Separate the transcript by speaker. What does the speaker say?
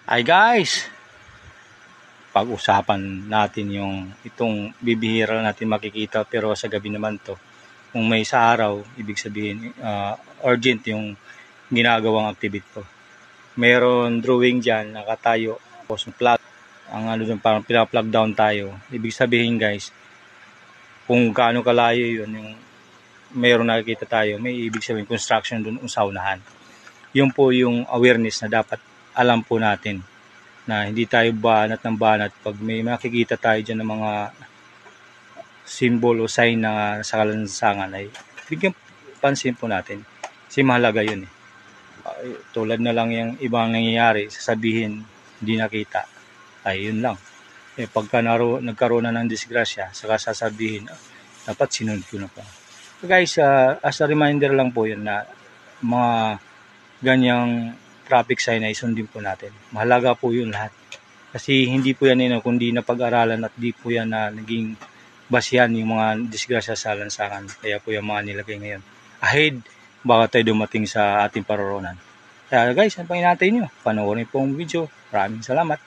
Speaker 1: Hi guys! Pag-usapan natin itong bibihira natin makikita pero sa gabi naman to. Kung may sa araw, ibig sabihin urgent yung ginagawang activity ko. Meron drawing dyan, nakatayo. Tapos plug, ang ano dyan, parang pina-plug down tayo. Ibig sabihin guys, kung gaano kalayo yun, yung meron nakikita tayo, may ibig sabihin construction dun sa unahan. Yun po yung awareness na dapat alam po natin, na hindi tayo banat ng banat pag may makikita tayo dyan ng mga symbol o sign na sa kalansangan ay bigyan pansin po natin. Kasi mahalaga yun eh. Tulad na lang yung ibang nangyayari, sasabihin hindi nakita, ay yun lang. Pagka nagkaroon na ng disgrasya, saka sasabihin dapat sinunod ko na pa. So guys, as a reminder lang po yun na mga ganyang traffic sign ay sundin po natin. Mahalaga po yun lahat. Kasi hindi po yan kundi napag-aralan at di po yan na naging basihan yung mga disgrasya sa lansangan. Kaya po yung mga nilagay ngayon. Ahead, baka tayo dumating sa ating paroroonan. Kaya guys, ano pang inaantay nyo? Panoorin po ang video. Maraming salamat.